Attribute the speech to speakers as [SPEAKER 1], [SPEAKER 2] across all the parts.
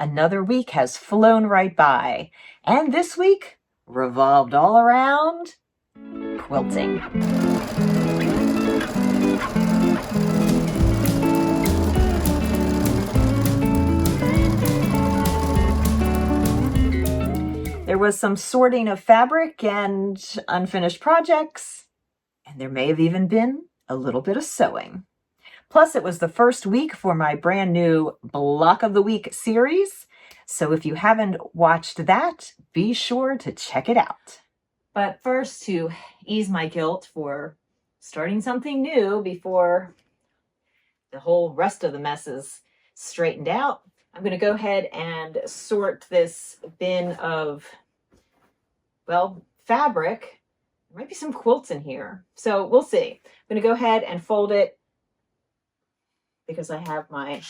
[SPEAKER 1] Another week has flown right by, and this week revolved all around quilting. There was some sorting of fabric and unfinished projects, and there may have even been a little bit of sewing. Plus, it was the first week for my brand new Block of the Week series. So if you haven't watched that, be sure to check it out. But first, to ease my guilt for starting something new before the whole rest of the mess is straightened out, I'm going to go ahead and sort this bin of, well, fabric. There might be some quilts in here. So we'll see. I'm going to go ahead and fold it because I have my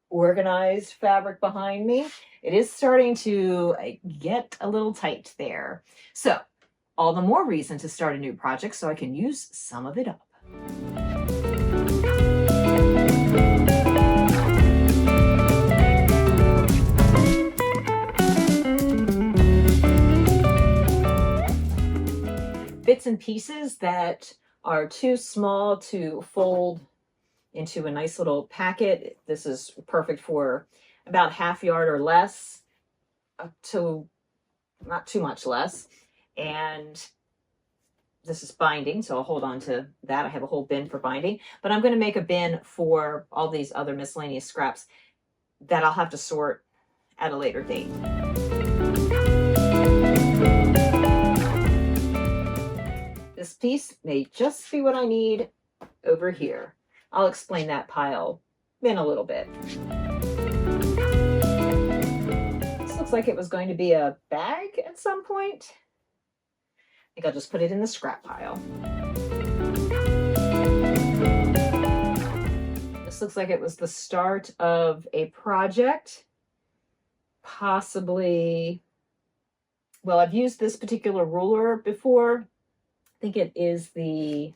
[SPEAKER 1] organized fabric behind me. It is starting to get a little tight there. So all the more reason to start a new project so I can use some of it up. Bits and pieces that are too small to fold into a nice little packet. This is perfect for about ½ yard or less, up to not too much less. And this is binding, so I'll hold on to that. I have a whole bin for binding, but I'm going to make a bin for all these other miscellaneous scraps that I'll have to sort at a later date. This piece may just be what I need over here. I'll explain that pile in a little bit. This looks like it was going to be a bag at some point. I think I'll just put it in the scrap pile. This looks like it was the start of a project. Possibly, well, I've used this particular ruler before. I think it is the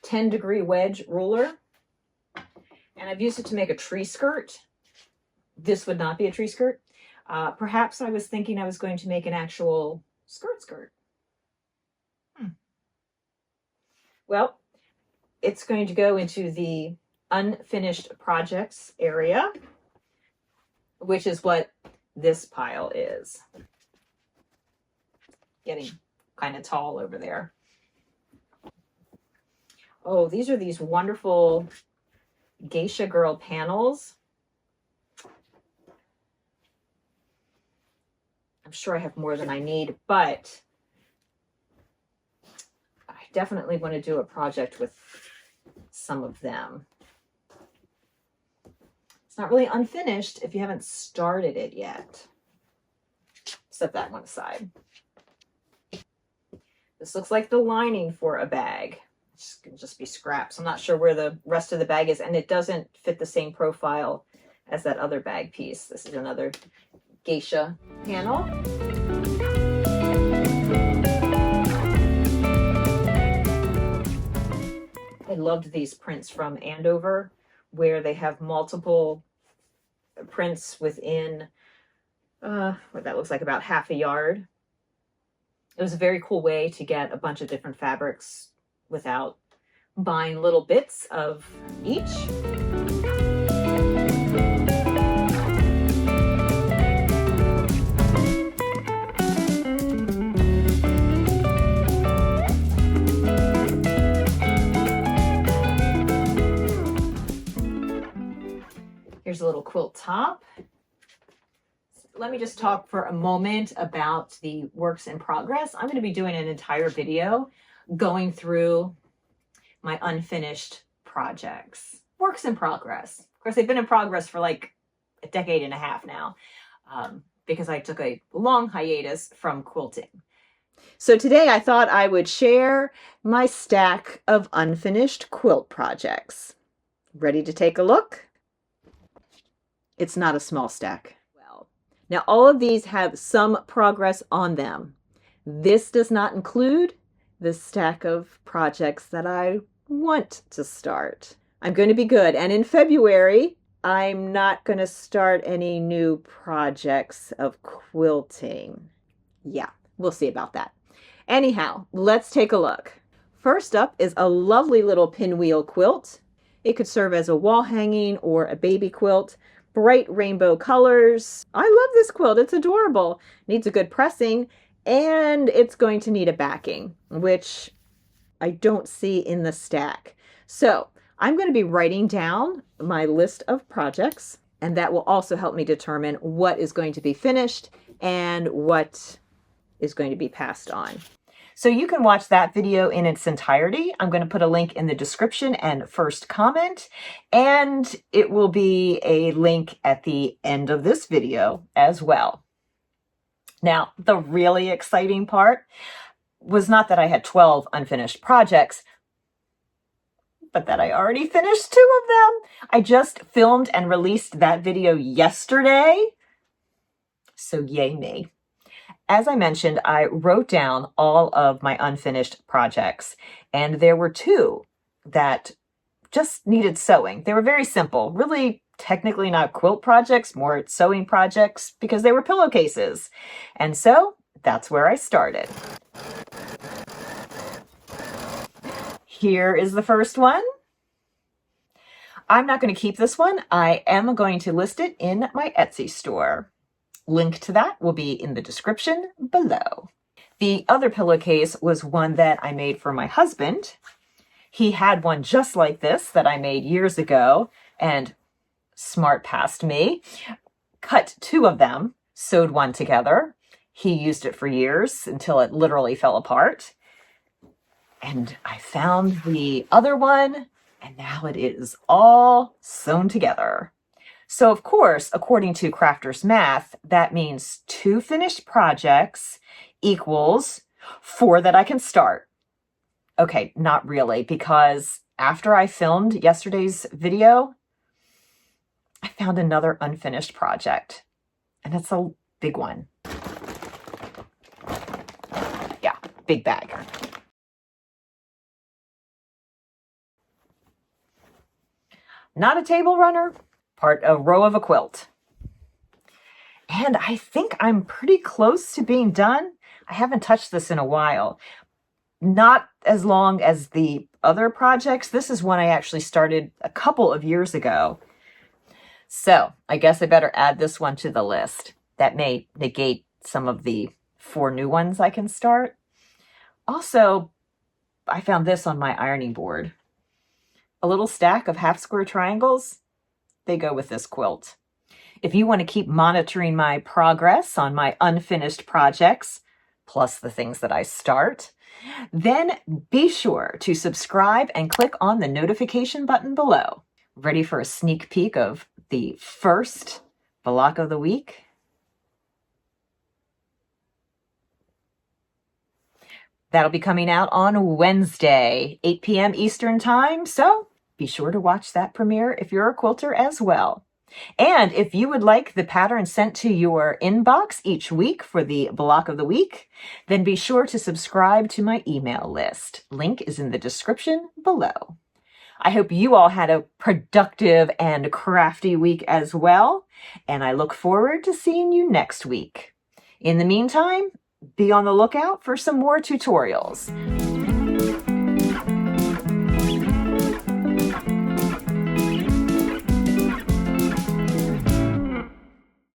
[SPEAKER 1] 10-degree wedge ruler, and I've used it to make a tree skirt. This would not be a tree skirt. Perhaps I was thinking I was going to make an actual skirt. Well, it's going to go into the unfinished projects area, which is what this pile is. Getting kind of tall over there. Oh, these are these wonderful Geisha Girl panels. I'm sure I have more than I need, but I definitely want to do a project with some of them. It's not really unfinished if you haven't started it yet. Set that one aside. This looks like the lining for a bag. It's going to just be scraps. I'm not sure where the rest of the bag is, and it doesn't fit the same profile as that other bag piece. This is another geisha panel. I loved these prints from Andover, where they have multiple prints within what that looks like about ½ yard. It was a very cool way to get a bunch of different fabrics without buying little bits of each. Here's a little quilt top. Let me just talk for a moment about the works in progress. I'm going to be doing an entire video going through my unfinished projects. Works in progress. Of course, they've been in progress for like a decade and a half now, because I took a long hiatus from quilting. So today I thought I would share my stack of unfinished quilt projects. Ready to take a look? It's not a small stack. Well, now all of these have some progress on them. This does not include the stack of projects that I want to start. I'm going to be good. And in February, I'm not going to start any new projects of quilting. Yeah, we'll see about that. Anyhow, let's take a look. First up is a lovely little pinwheel quilt. It could serve as a wall hanging or a baby quilt. Bright rainbow colors. I love this quilt. It's adorable. Needs a good pressing, and it's going to need a backing, which I don't see in the stack. So I'm going to be writing down my list of projects, and that will also help me determine what is going to be finished and what is going to be passed on. So you can watch that video in its entirety. I'm going to put a link in the description and first comment, and it will be a link at the end of this video as well. Now, the really exciting part was not that I had 12 unfinished projects, but that I already finished 2 of them. I just filmed and released that video yesterday, so yay me. As I mentioned, I wrote down all of my unfinished projects, and there were 2 that just needed sewing. They were very simple, really technically not quilt projects, more sewing projects, because they were pillowcases. And so that's where I started. Here is the first one. I'm not going to keep this one. I am going to list it in my Etsy store. Link to that will be in the description below. The other pillowcase was one that I made for my husband. He had one just like this that I made years ago, and smart past me, cut 2 of them, sewed one together. He used it for years until it literally fell apart. And I found the other one, and now it is all sewn together. So of course, according to Crafters Math, that means 2 finished projects equals 4 that I can start. Okay, not really, because after I filmed yesterday's video, I found another unfinished project, and it's a big one. Yeah, big bag. Not a table runner, a row of a quilt. And I think I'm pretty close to being done. I haven't touched this in a while. Not as long as the other projects. This is one I actually started a couple of years ago. So I guess I better add this one to the list. That may negate some of the 4 new ones I can start. Also, I found this on my ironing board. A little stack of half square triangles. They go with this quilt. If you want to keep monitoring my progress on my unfinished projects, plus the things that I start, then be sure to subscribe and click on the notification button below. Ready for a sneak peek of the first block of the week? That'll be coming out on Wednesday, 8 p.m. Eastern Time, so be sure to watch that premiere if you're a quilter as well. And if you would like the pattern sent to your inbox each week for the block of the week, then be sure to subscribe to my email list. Link is in the description below. I hope you all had a productive and crafty week as well, and I look forward to seeing you next week. In the meantime, be on the lookout for some more tutorials.